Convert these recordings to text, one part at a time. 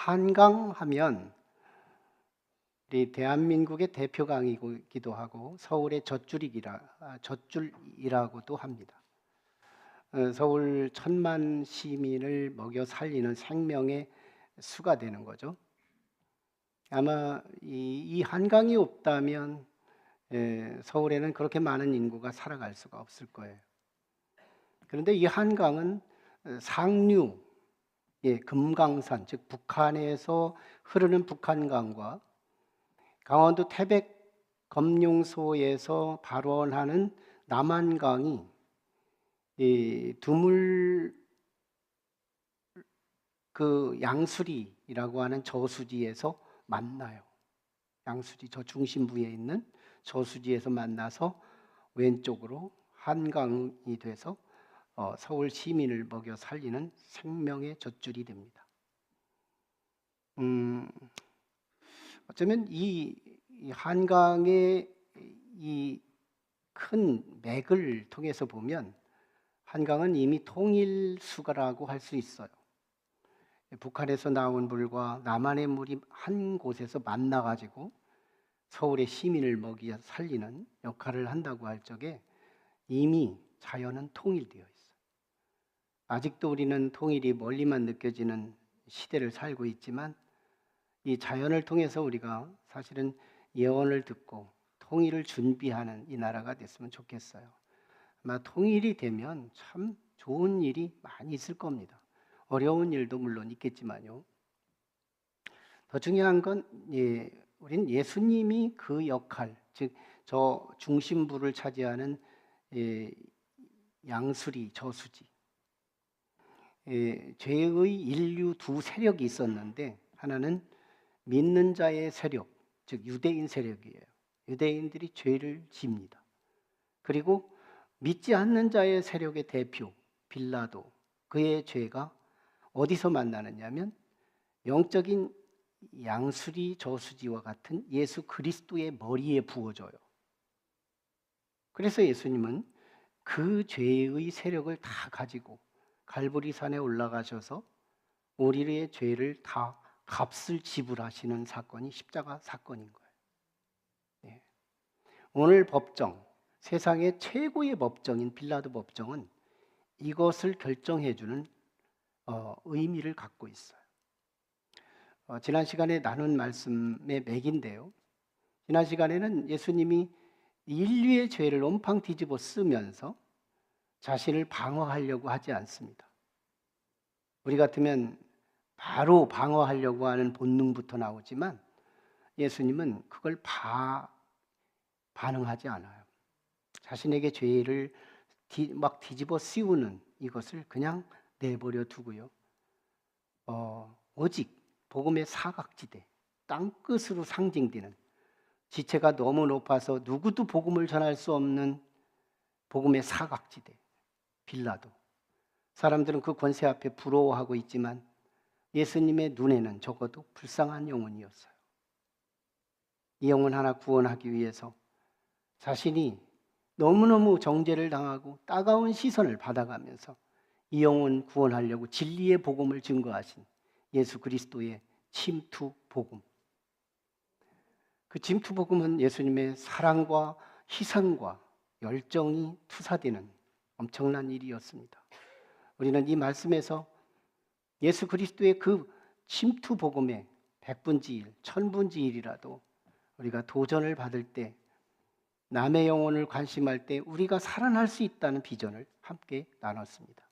한강 하면 우리 대한민국의 대표강이기도 하고 서울의 젖줄이라고도 합니다. 서울 1,000만 시민을 먹여 살리는 생명의 수가 되는 거죠. 아마 이 한강이 없다면 서울에는 그렇게 많은 인구가 살아갈 수가 없을 거예요. 그런데 이 한강은 상류, 금강산, 즉 북한에서 흐르는 북한강과 강원도 태백 검룡소에서 발원하는 남한강이 두물 양수리라고 하는 저수지에서 만나요. 양수리 저 중심부에 있는 저수지에서 만나서 왼쪽으로 한강이 돼서 서울 시민을 먹여 살리는 생명의 젖줄이 됩니다. 어쩌면 이 한강의 이 큰 맥을 통해서 보면 한강은 이미 통일수가라고 할 수 있어요. 북한에서 나온 물과 남한의 물이 한 곳에서 만나가지고 서울의 시민을 먹여 살리는 역할을 한다고 할 적에 이미 자연은 통일되어 있어요. 아직도 우리는 통일이 멀리만 느껴지는 시대를 살고 있지만 이 자연을 통해서 우리가 사실은 예언을 듣고 통일을 준비하는 이 나라가 됐으면 좋겠어요. 아마 통일이 되면 참 좋은 일이 많이 있을 겁니다. 어려운 일도 물론 있겠지만요. 더 중요한 건 우리는 예수님이 그 역할, 즉 저 중심부를 차지하는 양수리, 저수지, 죄의 인류 두 세력이 있었는데 하나는 믿는 자의 세력, 즉 유대인 세력이에요. 유대인들이 죄를 집니다. 그리고 믿지 않는 자의 세력의 대표 빌라도, 그의 죄가 어디서 만나느냐면 영적인 양수리 저수지와 같은 예수 그리스도의 머리에 부어져요. 그래서 예수님은 그 죄의 세력을 다 가지고 갈보리산에 올라가셔서 우리의 죄를 다 값을 지불하시는 사건이 십자가 사건인 거예요. 오늘 법정, 세상의 최고의 법정인 빌라도 법정은 이것을 결정해주는 의미를 갖고 있어요. 지난 시간에 나눈 말씀의 맥인데요. 지난 시간에는 예수님이 인류의 죄를 온팡 뒤집어 쓰면서 자신을 방어하려고 하지 않습니다. 우리 같으면 바로 방어하려고 하는 본능부터 나오지만 예수님은 그걸 반응하지 않아요. 자신에게 죄를 막 뒤집어 씌우는 이것을 그냥 내버려 두고요. 오직 복음의 사각지대, 땅끝으로 상징되는, 지체가 너무 높아서 누구도 복음을 전할 수 없는 복음의 사각지대, 빌라도. 사람들은 그 권세 앞에 부러워하고 있지만 예수님의 눈에는 적어도 불쌍한 영혼이었어요. 이 영혼 하나 구원하기 위해서 자신이 너무너무 정죄를 당하고 따가운 시선을 받아가면서 이 영혼 구원하려고 진리의 복음을 증거하신 예수 그리스도의 침투 복음. 그 침투 복음은 예수님의 사랑과 희생과 열정이 투사되는 엄청난 일이었습니다. 우리는 이 말씀에서 예수 그리스도의 그 침투 복음의 100분지 1, 1000분지 1이라도 우리가 도전을 받을 때, 남의 영혼을 관심할 때 우리가 살아날 수 있다는 비전을 함께 나눴습니다.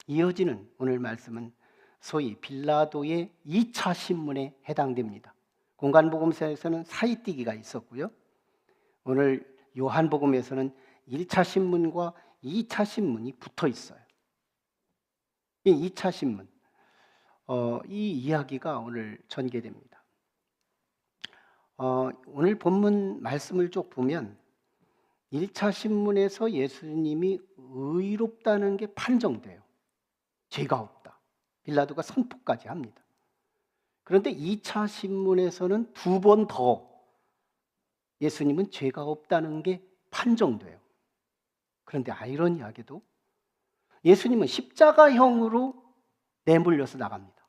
이어지는 오늘 말씀은 소위 빌라도의 2차 신문에 해당됩니다. 공간복음서에서는 사이뛰기가 있었고요. 오늘 요한복음에서는 1차 신문과 2차 신문이 붙어 있어요. 이 2차 신문, 이 이야기가 오늘 전개됩니다. 오늘 본문 말씀을 쭉 보면 1차 신문에서 예수님이 의롭다는 게 판정돼요. 죄가 없다. 빌라도가 선포까지 합니다. 그런데 2차 신문에서는 두 번 더 예수님은 죄가 없다는 게 판정돼요. 그런데 아이러니하게도 예수님은 십자가형으로 내몰려서 나갑니다.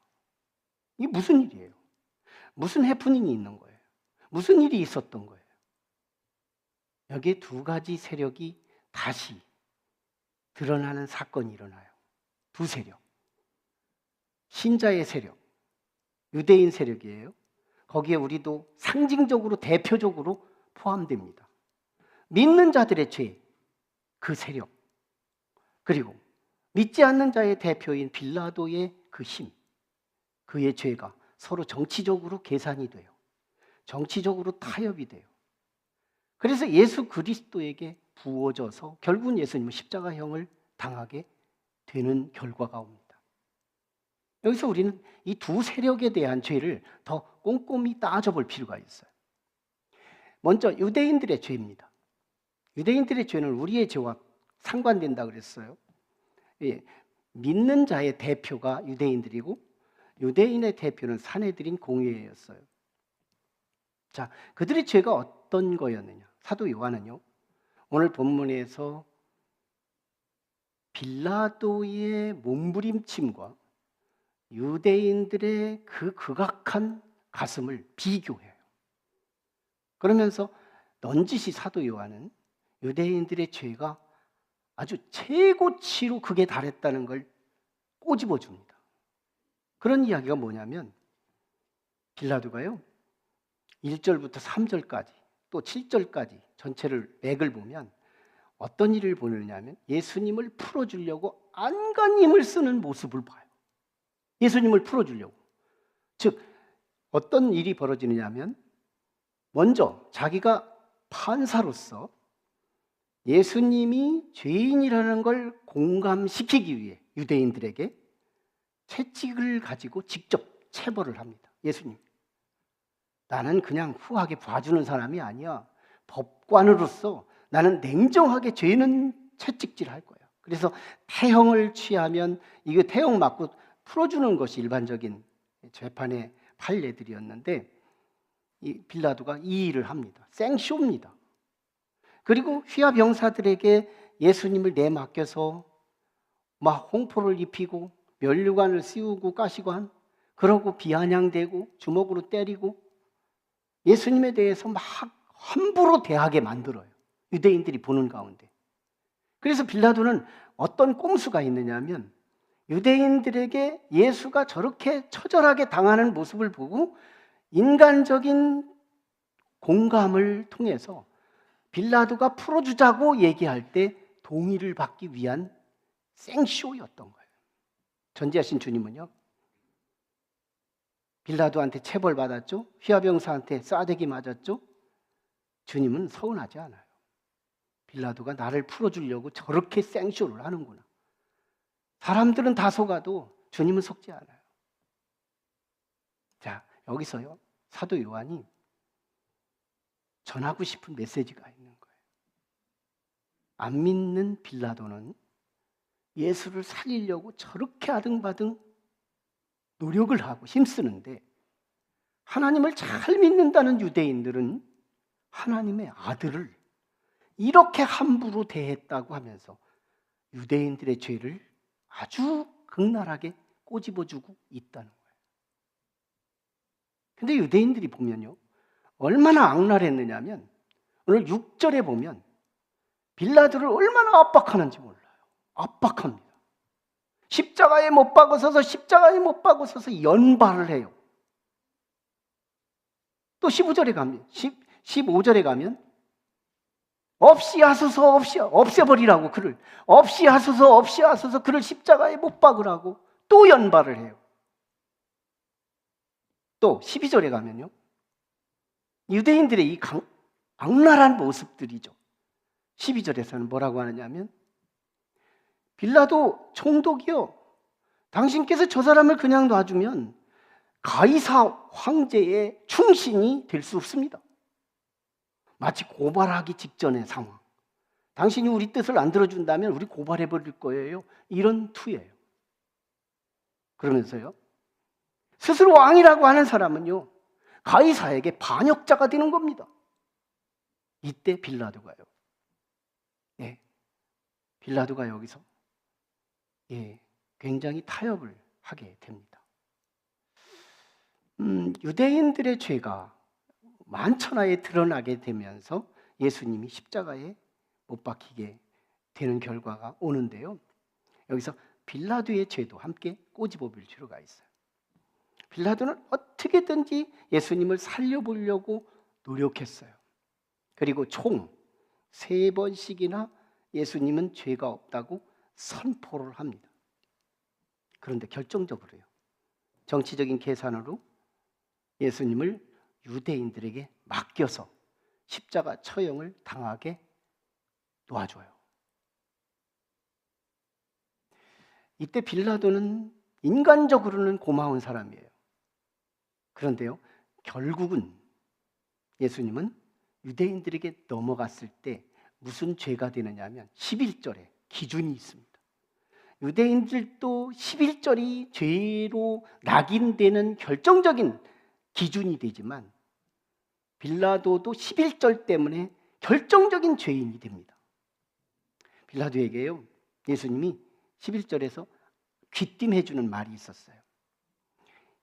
이게 무슨 일이에요? 무슨 해프닝이 있는 거예요? 무슨 일이 있었던 거예요? 여기에 두 가지 세력이 다시 드러나는 사건이 일어나요. 두 세력. 신자의 세력, 유대인 세력이에요. 거기에 우리도 상징적으로 대표적으로 포함됩니다. 믿는 자들의 죄, 그 세력, 그리고 믿지 않는 자의 대표인 빌라도의 그 힘, 그의 죄가 서로 정치적으로 계산이 돼요. 정치적으로 타협이 돼요. 그래서 예수 그리스도에게 부어져서 결국은 예수님은 십자가형을 당하게 되는 결과가 옵니다. 여기서 우리는 이 두 세력에 대한 죄를 더 꼼꼼히 따져볼 필요가 있어요. 먼저 유대인들의 죄입니다. 유대인들의 죄는 우리의 죄와 상관된다 그랬어요. 예, 믿는 자의 대표가 유대인들이고 유대인의 대표는 사내들인 공회였어요. 자, 그들의 죄가 어떤 거였느냐? 사도 요한은요, 오늘 본문에서 빌라도의 몸부림침과 유대인들의 그 극악한 가슴을 비교해요. 그러면서 넌지시 사도 요한은 유대인들의 죄가 아주 최고치로 극에 달했다는 걸 꼬집어 줍니다. 그런 이야기가 뭐냐면 빌라도가요 1절부터 3절까지 또 7절까지 전체를 맥을 보면 어떤 일을 보느냐면 예수님을 풀어주려고 안간힘을 쓰는 모습을 봐요. 예수님을 풀어주려고. 즉 어떤 일이 벌어지느냐면 먼저 자기가 판사로서 예수님이 죄인이라는 걸 공감시키기 위해 유대인들에게 채찍을 가지고 직접 체벌을 합니다. 예수님, 나는 그냥 후하게 봐주는 사람이 아니야. 법관으로서 나는 냉정하게 죄는 채찍질할 거야. 그래서 태형을 취하면 이거 태형 맞고 풀어주는 것이 일반적인 재판의 판례들이었는데 이 빌라도가 이 일을 합니다. 생쇼입니다. 그리고 휘하 병사들에게 예수님을 내맡겨서 막 홍포를 입히고 면류관을 씌우고 까시고 한, 그러고 비아냥대고 주먹으로 때리고 예수님에 대해서 막 함부로 대하게 만들어요. 유대인들이 보는 가운데. 그래서 빌라도는 어떤 꼼수가 있느냐면 유대인들에게 예수가 저렇게 처절하게 당하는 모습을 보고 인간적인 공감을 통해서 빌라도가 풀어주자고 얘기할 때 동의를 받기 위한 생쇼였던 거예요. 전지하신 주님은요, 빌라도한테 체벌받았죠. 휘하병사한테 싸대기 맞았죠. 주님은 서운하지 않아요. 빌라도가 나를 풀어주려고 저렇게 생쇼를 하는구나. 사람들은 다 속아도 주님은 속지 않아요. 자, 여기서요 사도 요한이 전하고 싶은 메시지가 있는 거예요. 안 믿는 빌라도는 예수를 살리려고 저렇게 아등바등 노력을 하고 힘쓰는데 하나님을 잘 믿는다는 유대인들은 하나님의 아들을 이렇게 함부로 대했다고 하면서 유대인들의 죄를 아주 극렬하게 꼬집어주고 있다는 거예요. 근데 유대인들이 보면요 얼마나 악랄했느냐면 오늘 6절에 보면 빌라도를 얼마나 압박하는지 몰라요. 압박합니다. 십자가에 못 박아서서 십자가에 못 박아서서 연발을 해요. 또 15절에 가면 15절에 가면 없이 하소서 없이 없애버리라고 그를 없이 하소서 그를 십자가에 못 박으라고 또 연발을 해요. 또 12절에 가면요 유대인들의 이 악랄한 모습들이죠. 12절에서는 뭐라고 하느냐면 빌라도 총독이요 당신께서 저 사람을 그냥 놔주면 가이사 황제의 충신이 될 수 없습니다. 마치 고발하기 직전의 상황. 당신이 우리 뜻을 안 들어준다면 우리 고발해버릴 거예요. 이런 투예요. 그러면서요 스스로 왕이라고 하는 사람은요 가이사에게 반역자가 되는 겁니다. 이때 빌라도가요 빌라도가 여기서 굉장히 타협을 하게 됩니다. 유대인들의 죄가 만천하에 드러나게 되면서 예수님이 십자가에 못 박히게 되는 결과가 오는데요. 여기서 빌라도의 죄도 함께 꼬집어 볼 필요가 있어요. 빌라도는 어떻게든지 예수님을 살려보려고 노력했어요. 그리고 총 3번씩이나 예수님은 죄가 없다고 선포를 합니다. 그런데 결정적으로요, 정치적인 계산으로 예수님을 유대인들에게 맡겨서 십자가 처형을 당하게 놓아줘요. 이때 빌라도는 인간적으로는 고마운 사람이에요. 그런데요, 결국은 예수님은 유대인들에게 넘어갔을 때 무슨 죄가 되느냐 하면 11절에 기준이 있습니다. 유대인들도 11절이 죄로 낙인되는 결정적인 기준이 되지만 빌라도도 11절 때문에 결정적인 죄인이 됩니다. 빌라도에게요, 예수님이 11절에서 귀띔해주는 말이 있었어요.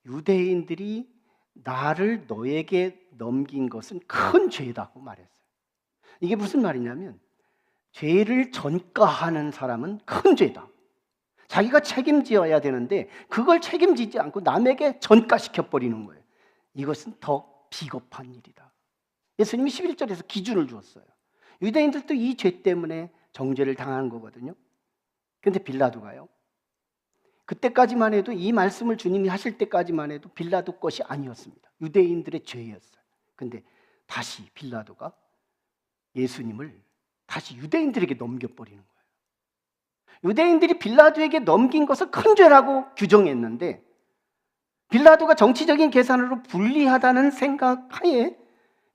유대인들이 나를 너에게 넘긴 것은 큰 죄다고 말했어요. 이게 무슨 말이냐면 죄를 전가하는 사람은 큰 죄다. 자기가 책임져야 되는데 그걸 책임지지 않고 남에게 전가시켜버리는 거예요. 이것은 더 비겁한 일이다. 예수님이 11절에서 기준을 주었어요. 유대인들도 이 죄 때문에 정죄를 당하는 거거든요. 그런데 빌라도가요, 그때까지만 해도 이 말씀을 주님이 하실 때까지만 해도 빌라도 것이 아니었습니다. 유대인들의 죄였어요. 그런데 다시 빌라도가 예수님을 다시 유대인들에게 넘겨버리는 거예요. 유대인들이 빌라도에게 넘긴 것을 큰 죄라고 규정했는데 빌라도가 정치적인 계산으로 불리하다는 생각하에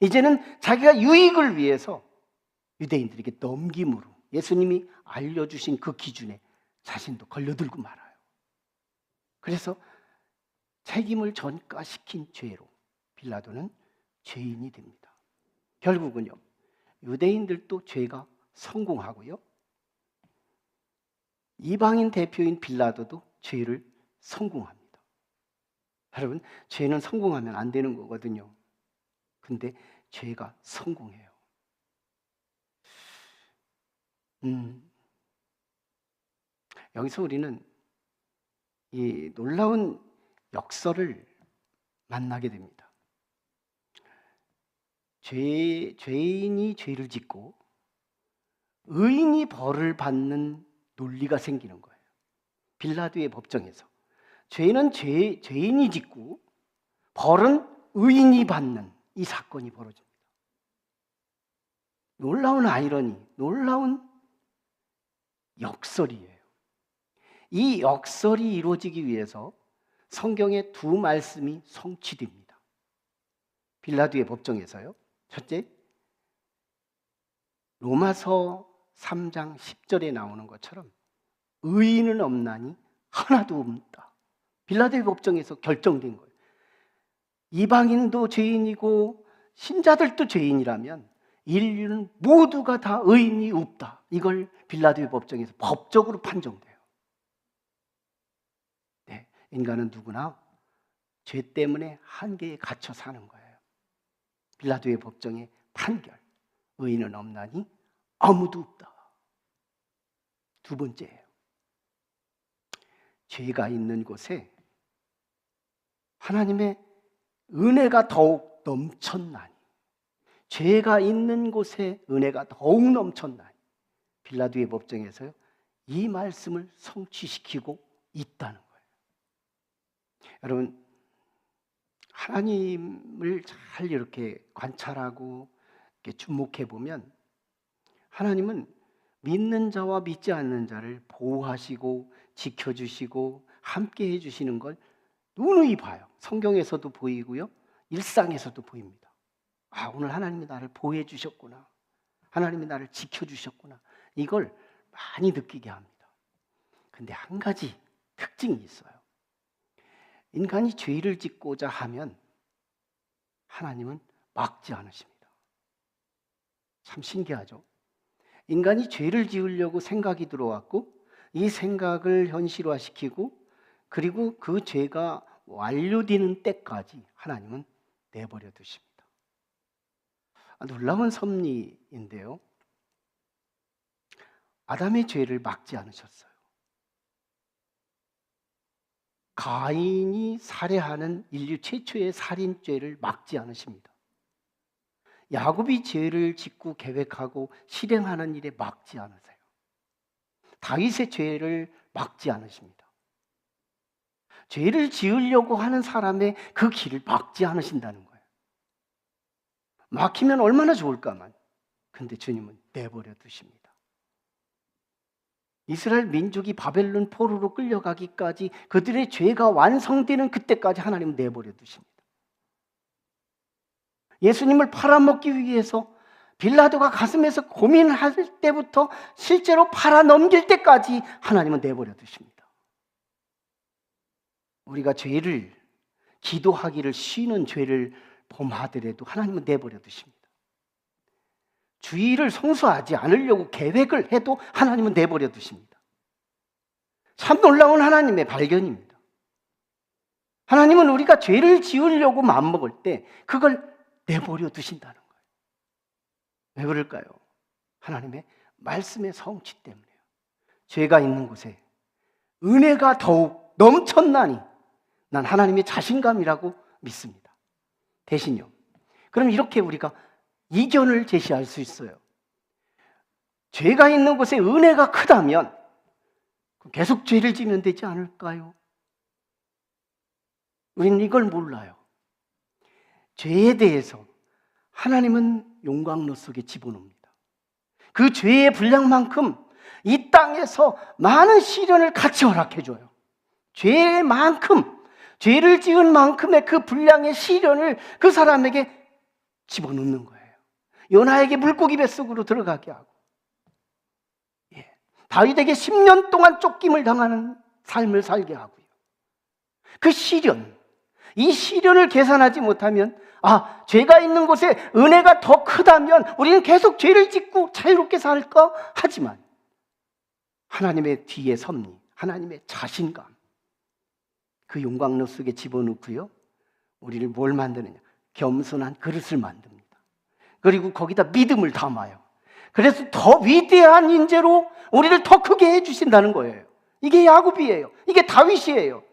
이제는 자기가 유익을 위해서 유대인들에게 넘김으로 예수님이 알려주신 그 기준에 자신도 걸려들고 말아요. 그래서 책임을 전가시킨 죄로 빌라도는 죄인이 됩니다. 결국은요, 유대인들도 죄가 성공하고요, 이방인 대표인 빌라도도 죄를 성공합니다. 여러분, 죄는 성공하면 안 되는 거거든요. 근데 죄가 성공해요. 여기서 우리는 이 놀라운 역설을 만나게 됩니다. 죄인이 죄를 짓고 의인이 벌을 받는 논리가 생기는 거예요. 빌라도의 법정에서 죄는 죄인이 짓고 벌은 의인이 받는 이 사건이 벌어집니다. 놀라운 아이러니, 놀라운 역설이에요. 이 역설이 이루어지기 위해서 성경의 2 말씀이 성취됩니다. 빌라도의 법정에서요, 첫째, 로마서 3장 10절에 나오는 것처럼 의인은 없나니 하나도 없다. 빌라도의 법정에서 결정된 거예요. 이방인도 죄인이고 신자들도 죄인이라면 인류는 모두가 다 의인이 없다. 이걸 빌라도의 법정에서 법적으로 판정돼요. 네, 인간은 누구나 죄 때문에 한계에 갇혀 사는 거예요. 빌라도의 법정의 판결, 의인은 없나니 아무도 없다. 2 번째예요. 죄가 있는 곳에 하나님의 은혜가 더욱 넘쳤나니, 죄가 있는 곳에 은혜가 더욱 넘쳤나니, 빌라도의 법정에서요, 이 말씀을 성취시키고 있다는 거예요. 여러분, 하나님을 잘 이렇게 관찰하고 이렇게 주목해 보면 하나님은 믿는 자와 믿지 않는 자를 보호하시고 지켜주시고 함께 해주시는 걸 누누이 봐요. 성경에서도 보이고요, 일상에서도 보입니다. 아, 오늘 하나님이 나를 보호해 주셨구나, 하나님이 나를 지켜주셨구나, 이걸 많이 느끼게 합니다. 근데 한 가지 특징이 있어요. 인간이 죄를 짓고자 하면 하나님은 막지 않으십니다. 참 신기하죠? 인간이 죄를 지으려고 생각이 들어왔고 이 생각을 현실화시키고 그리고 그 죄가 완료되는 때까지 하나님은 내버려 두십니다. 놀라운 섭리인데요. 아담의 죄를 막지 않으셨어요. 가인이 살해하는 인류 최초의 살인죄를 막지 않으십니다. 야곱이 죄를 짓고 계획하고 실행하는 일에 막지 않으세요. 다윗의 죄를 막지 않으십니다. 죄를 지으려고 하는 사람의 그 길을 막지 않으신다는 거예요. 막히면 얼마나 좋을까만. 근데 주님은 내버려 두십니다. 이스라엘 민족이 바벨론 포로로 끌려가기까지 그들의 죄가 완성되는 그때까지 하나님은 내버려 두십니다. 예수님을 팔아먹기 위해서 빌라도가 가슴에서 고민할 때부터 실제로 팔아넘길 때까지 하나님은 내버려 두십니다. 우리가 죄를, 기도하기를 쉬는 죄를 범하더라도 하나님은 내버려 두십니다. 주의를 성수하지 않으려고 계획을 해도 하나님은 내버려 두십니다. 참 놀라운 하나님의 발견입니다. 하나님은 우리가 죄를 지으려고 마음먹을 때 그걸 내버려 두신다는 거예요. 왜 그럴까요? 하나님의 말씀의 성취 때문에요. 죄가 있는 곳에 은혜가 더욱 넘쳤나니 난 하나님의 자신감이라고 믿습니다. 대신요. 그럼 이렇게 우리가 이견을 제시할 수 있어요. 죄가 있는 곳에 은혜가 크다면 계속 죄를 지면 되지 않을까요? 우리는 이걸 몰라요. 죄에 대해서 하나님은 용광로 속에 집어넣습니다. 그 죄의 분량만큼 이 땅에서 많은 시련을 같이 허락해줘요. 죄를 지은 만큼의 그 분량의 시련을 그 사람에게 집어넣는 거예요. 요나에게 물고기 뱃속으로 들어가게 하고, 다윗에게 10년 동안 쫓김을 당하는 삶을 살게 하고요. 그 시련, 이 시련을 계산하지 못하면 죄가 있는 곳에 은혜가 더 크다면 우리는 계속 죄를 짓고 자유롭게 살까? 하지만 하나님의 뒤에 섭리, 하나님의 자신감, 그 용광로 속에 집어넣고요. 우리를 뭘 만드느냐? 겸손한 그릇을 만듭니다. 그리고 거기다 믿음을 담아요. 그래서 더 위대한 인재로 우리를 더 크게 해주신다는 거예요. 이게 야곱이에요. 이게 다윗이에요.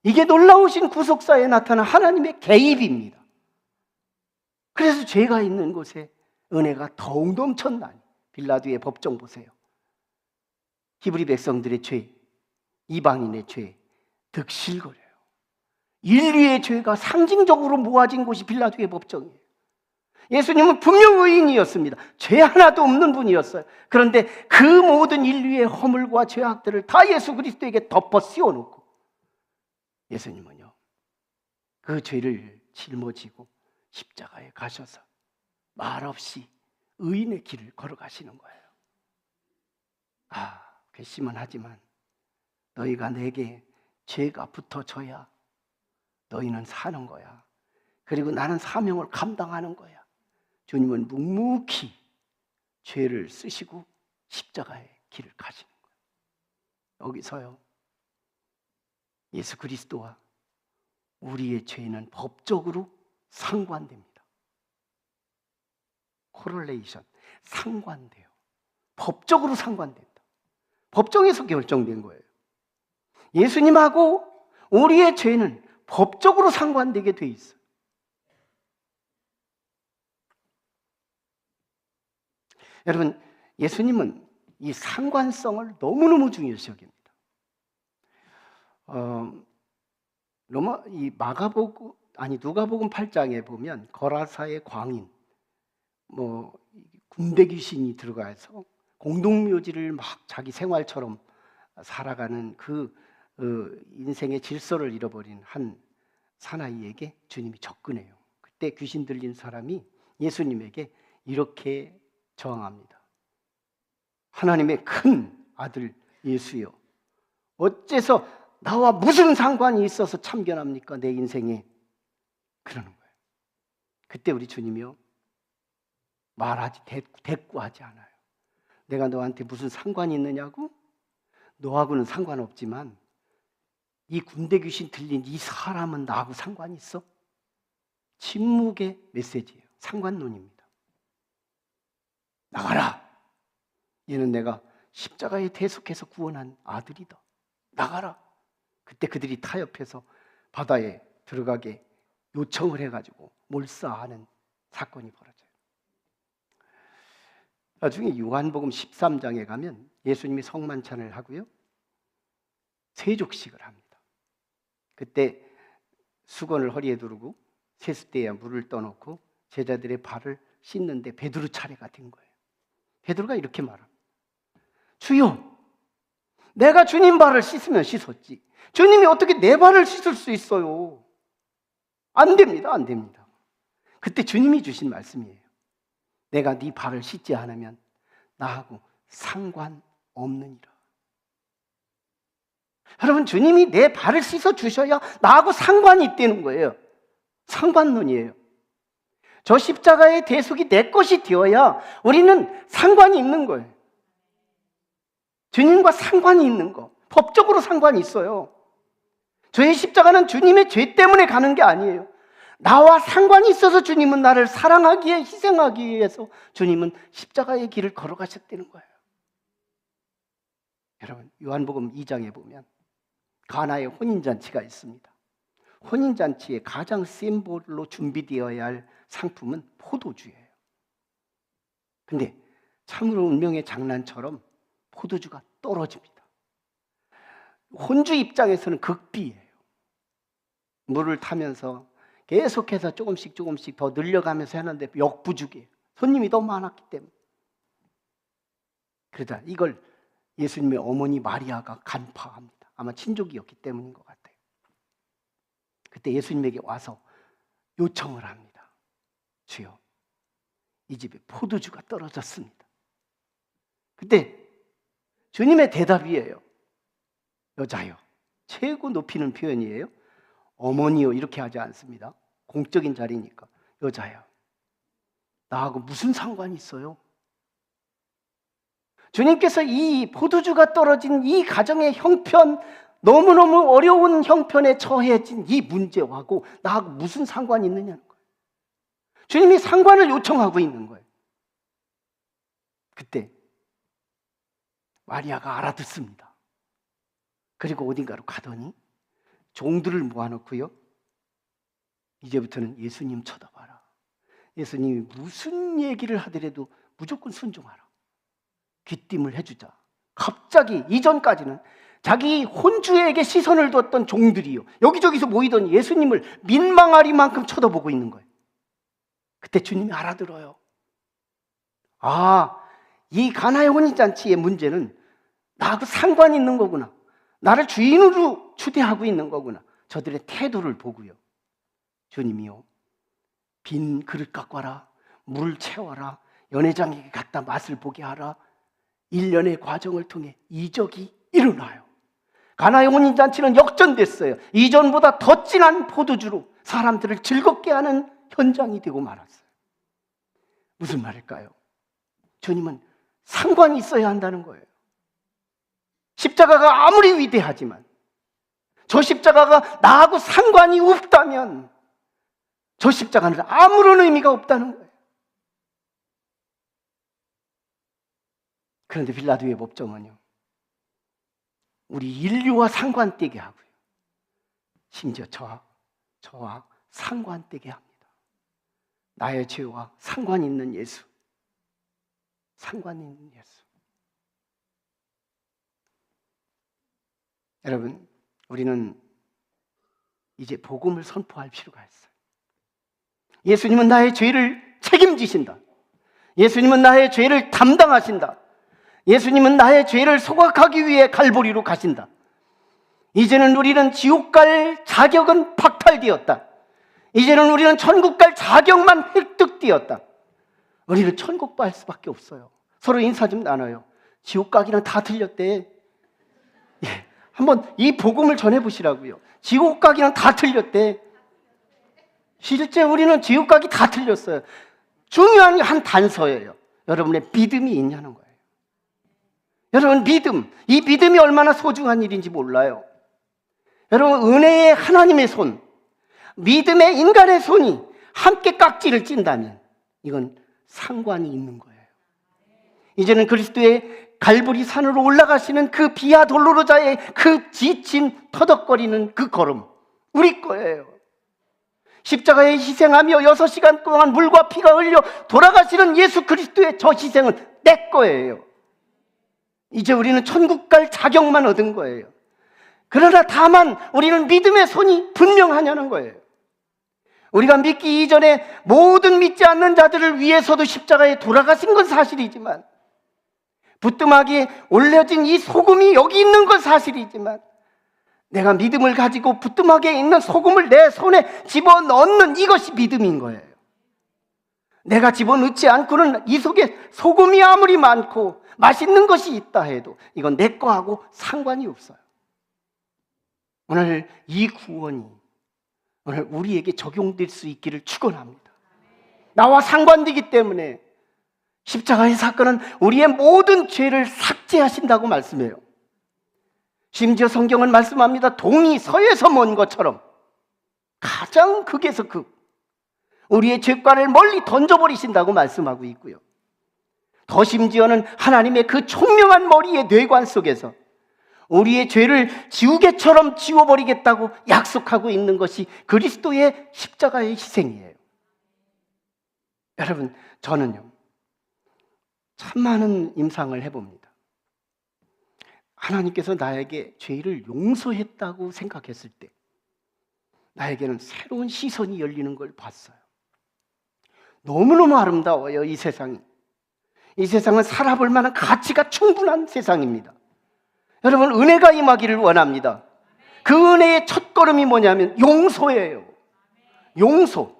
이게 놀라우신 구속사에 나타난 하나님의 개입입니다. 그래서 죄가 있는 곳에 은혜가 더욱 넘쳤나니. 빌라도의 법정 보세요. 히브리 백성들의 죄, 이방인의 죄, 득실거려요. 인류의 죄가 상징적으로 모아진 곳이 빌라도의 법정이에요. 예수님은 분명 의인이었습니다. 죄 하나도 없는 분이었어요. 그런데 그 모든 인류의 허물과 죄악들을 다 예수 그리스도에게 덮어 씌워놓고 예수님은요, 그 죄를 짊어지고 십자가에 가셔서 말없이 의인의 길을 걸어가시는 거예요. 괘씸은 하지만 너희가 내게 죄가 붙어져야 너희는 사는 거야. 그리고 나는 사명을 감당하는 거야. 주님은 묵묵히 죄를 쓰시고 십자가의 길을 가시는 거예요. 여기서요, 예수 그리스도와 우리의 죄는 법적으로 상관됩니다. 코럴레이션, 상관돼요. 법적으로 상관된다. 법정에서 결정된 거예요. 예수님하고 우리의 죄는 법적으로 상관되게 돼 있어요. 여러분, 예수님은 이 상관성을 너무너무 중요시 여깁니다. 누가복음 8장에 보면 거라사의 광인, 군대 귀신이 들어가서 공동묘지를 막 자기 생활처럼 살아가는 그 인생의 질서를 잃어버린 한 사나이에게 주님이 접근해요. 그때 귀신 들린 사람이 예수님에게 이렇게 저항합니다. 하나님의 큰 아들 예수여, 어째서 나와 무슨 상관이 있어서 참견합니까? 내 인생에. 그러는 거예요. 그때 우리 주님이요, 말하지, 대꾸하지 않아요. 내가 너한테 무슨 상관이 있느냐고? 너하고는 상관없지만 이 군대 귀신 들린 이 사람은 나하고 상관이 있어? 침묵의 메시지예요. 상관론입니다. 나가라. 얘는 내가 십자가에 대속해서 구원한 아들이다. 나가라. 그때 그들이 타협해서 바다에 들어가게 요청을 해가지고 몰사하는 사건이 벌어져요. 나중에 요한복음 13장에 가면 예수님이 성만찬을 하고요, 세족식을 합니다. 그때 수건을 허리에 두르고 세숫대에 물을 떠놓고 제자들의 발을 씻는데 베드로 차례가 된 거예요. 베드로가 이렇게 말합니다. 주여, 내가 주님 발을 씻으면 씻었지 주님이 어떻게 내 발을 씻을 수 있어요? 안 됩니다. 안 됩니다. 그때 주님이 주신 말씀이에요. 내가 네 발을 씻지 않으면 나하고 상관없느니라. 여러분, 주님이 내 발을 씻어 주셔야 나하고 상관이 있다는 거예요. 상관론이에요. 저 십자가의 대속이 내 것이 되어야 우리는 상관이 있는 거예요. 주님과 상관이 있는 거. 법적으로 상관이 있어요. 저의 십자가는 주님의 죄 때문에 가는 게 아니에요. 나와 상관이 있어서 주님은 나를 사랑하기에, 희생하기 위해서 주님은 십자가의 길을 걸어가셨다는 거예요. 여러분, 요한복음 2장에 보면 가나의 혼인잔치가 있습니다. 혼인잔치의 가장 심볼로 준비되어야 할 상품은 포도주예요. 근데 참으로 운명의 장난처럼 포도주가 떨어집니다. 혼주 입장에서는 극비예요. 물을 타면서 계속해서 조금씩 더 늘려가면서 하는데 역부족이에요. 손님이 너무 많았기 때문에. 그러다 이걸 예수님의 어머니 마리아가 간파합니다. 아마 친족이었기 때문인 것 같아요. 그때 예수님에게 와서 요청을 합니다. 주여, 이 집에 포도주가 떨어졌습니다. 그때 주님의 대답이에요. 여자요. 최고 높이는 표현이에요. 어머니요, 이렇게 하지 않습니다. 공적인 자리니까. 여자요, 나하고 무슨 상관이 있어요? 주님께서 이 포도주가 떨어진 이 가정의 형편, 너무너무 어려운 형편에 처해진 이 문제하고 나하고 무슨 상관이 있느냐는 거예요. 주님이 상관을 요청하고 있는 거예요. 그때 마리아가 알아듣습니다. 그리고 어딘가로 가더니 종들을 모아놓고요, 이제부터는 예수님 쳐다봐라. 예수님이 무슨 얘기를 하더라도 무조건 순종하라. 귀띔을 해주자. 갑자기 이전까지는 자기 혼주에게 시선을 뒀던 종들이요, 여기저기서 모이던 예수님을 민망하리만큼 쳐다보고 있는 거예요. 그때 주님이 알아들어요. 아, 이 가나의 혼인잔치의 문제는 나하고 상관이 있는 거구나. 나를 주인으로 추대하고 있는 거구나. 저들의 태도를 보고요, 주님이요, 빈 그릇 갖고 와라, 물 채워라, 연회장에게 갖다 맛을 보게 하라. 1년의 과정을 통해 이적이 일어나요. 가나의 혼인잔치는 역전됐어요. 이전보다 더 진한 포도주로 사람들을 즐겁게 하는 현장이 되고 말았어요. 무슨 말일까요? 주님은 상관이 있어야 한다는 거예요. 십자가가 아무리 위대하지만 저 십자가가 나하고 상관이 없다면 저 십자가는 아무런 의미가 없다는 거예요. 그런데 빌라도의 법정은요, 우리 인류와 상관되게 하고요, 심지어 저와 상관되게 합니다. 나의 죄와 상관 있는 예수, 상관 있는 예수. 여러분, 우리는 이제 복음을 선포할 필요가 있어요. 예수님은 나의 죄를 책임지신다. 예수님은 나의 죄를 담당하신다. 예수님은 나의 죄를 소각하기 위해 갈보리로 가신다. 이제는 우리는 지옥 갈 자격은 박탈되었다. 이제는 우리는 천국 갈 자격만 획득되었다. 우리는 천국 갈 수밖에 없어요. 서로 인사 좀 나눠요. 지옥 가기는 다 틀렸대. 예, 한번 이 복음을 전해보시라고요. 지옥 가기는 다 틀렸대. 실제 우리는 지옥 가기 다 틀렸어요. 중요한 게 한 단서예요. 여러분의 믿음이 있냐는 거예요. 여러분, 믿음, 이 믿음이 얼마나 소중한 일인지 몰라요. 여러분, 은혜의 하나님의 손, 믿음의 인간의 손이 함께 깍지를 찐다면 이건 상관이 있는 거예요. 이제는 그리스도의 갈보리 산으로 올라가시는 그 비아 돌로로자의 그 지친 터덕거리는 그 걸음, 우리 거예요. 십자가에 희생하며 6시간 동안 물과 피가 흘려 돌아가시는 예수 그리스도의 저 희생은 내 거예요. 이제 우리는 천국 갈 자격만 얻은 거예요. 그러나 다만 우리는 믿음의 손이 분명하냐는 거예요. 우리가 믿기 이전에 모든 믿지 않는 자들을 위해서도 십자가에 돌아가신 건 사실이지만, 부뚜막에 올려진 이 소금이 여기 있는 건 사실이지만, 내가 믿음을 가지고 부뚜막에 있는 소금을 내 손에 집어넣는 이것이 믿음인 거예요. 내가 집어넣지 않고는 이 속에 소금이 아무리 많고 맛있는 것이 있다 해도 이건 내 거하고 상관이 없어요. 오늘 이 구원이 오늘 우리에게 적용될 수 있기를 축원합니다. 나와 상관되기 때문에 십자가의 사건은 우리의 모든 죄를 삭제하신다고 말씀해요. 심지어 성경은 말씀합니다. 동이 서에서 먼 것처럼 가장 극에서 극, 우리의 죄과를 멀리 던져버리신다고 말씀하고 있고요. 더 심지어는 하나님의 그 총명한 머리의 뇌관 속에서 우리의 죄를 지우개처럼 지워버리겠다고 약속하고 있는 것이 그리스도의 십자가의 희생이에요. 여러분, 저는요 참 많은 임상을 해봅니다. 하나님께서 나에게 죄를 용서했다고 생각했을 때 나에게는 새로운 시선이 열리는 걸 봤어요. 너무너무 아름다워요. 이 세상이. 이 세상은 살아볼 만한 가치가 충분한 세상입니다. 여러분, 은혜가 임하기를 원합니다. 그 은혜의 첫걸음이 뭐냐면 용서예요. 용서.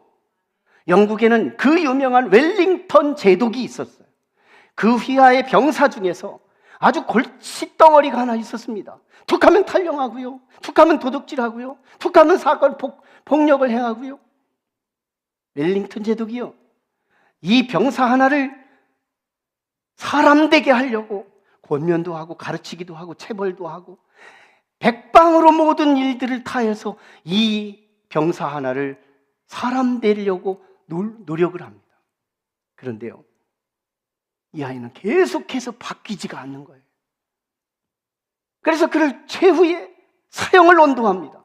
영국에는 그 유명한 웰링턴 제독이 있었어요. 그 휘하의 병사 중에서 아주 골칫덩어리가 하나 있었습니다. 툭하면 탈영하고요, 툭하면 도둑질하고요, 툭하면 사건 폭력을 행하고요. 웰링턴 제독이요, 이 병사 하나를 사람 되게 하려고 권면도 하고 가르치기도 하고 체벌도 하고 백방으로 모든 일들을 다해서 이 병사 하나를 사람 되려고 노력을 합니다. 그런데요, 이 아이는 계속해서 바뀌지가 않는 거예요. 그래서 그를 최후의 사형을 언도합니다.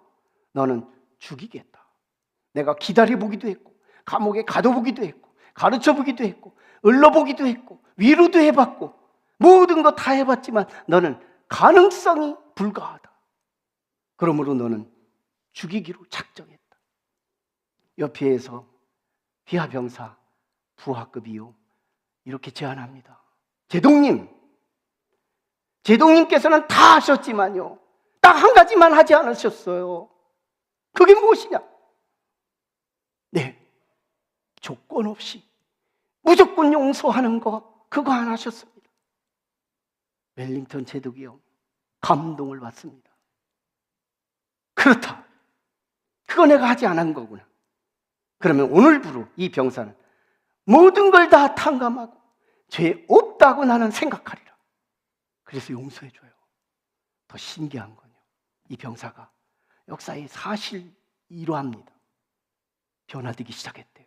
너는 죽이겠다. 내가 기다려보기도 했고 감옥에 가둬보기도 했고 가르쳐보기도 했고 을러보기도 했고 위로도 해봤고 모든 거 다 해봤지만 너는 가능성이 불가하다. 그러므로 너는 죽이기로 작정했다. 옆에서 비하병사 부하급이요 이렇게 제안합니다. 제독님께서는 다 하셨지만요 딱 한 가지만 하지 않으셨어요. 그게 무엇이냐? 네, 조건 없이 무조건 용서하는 거, 그거 안 하셨습니다. 웰링턴 제독이요 감동을 받습니다. 그렇다, 그거 내가 하지 않은 거구나. 그러면 오늘부로 이 병사는 모든 걸 다 탕감하고 죄 없다고 나는 생각하리라. 그래서 용서해줘요. 더 신기한 건요, 이 병사가 역사의 사실 일화입니다. 변화되기 시작했대요.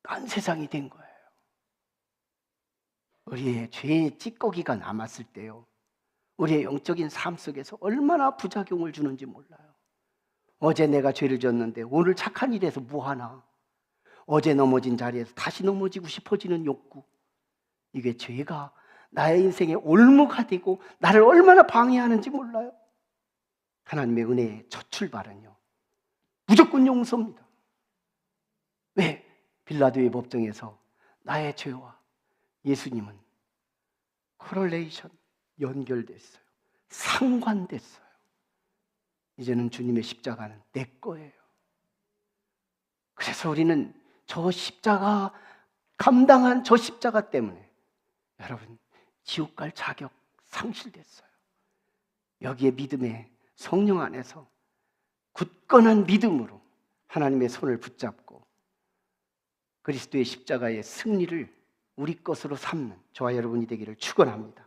딴 세상이 된 거예요. 우리의 죄의 찌꺼기가 남았을 때요, 우리의 영적인 삶 속에서 얼마나 부작용을 주는지 몰라요. 어제 내가 죄를 졌는데 오늘 착한 일에서 뭐하나, 어제 넘어진 자리에서 다시 넘어지고 싶어지는 욕구, 이게 죄가 나의 인생의 올무가 되고 나를 얼마나 방해하는지 몰라요. 하나님의 은혜의 첫 출발은요 무조건 용서입니다. 왜? 빌라도의 법정에서 나의 죄와 예수님은 코렐레이션, 연결됐어요. 상관됐어요. 이제는 주님의 십자가는 내 거예요. 그래서 우리는 저 십자가, 감당한 저 십자가 때문에 여러분 지옥 갈 자격 상실됐어요. 여기에 믿음의 성령 안에서 굳건한 믿음으로 하나님의 손을 붙잡고 그리스도의 십자가의 승리를 우리 것으로 삼는 저와 여러분이 되기를 축원합니다.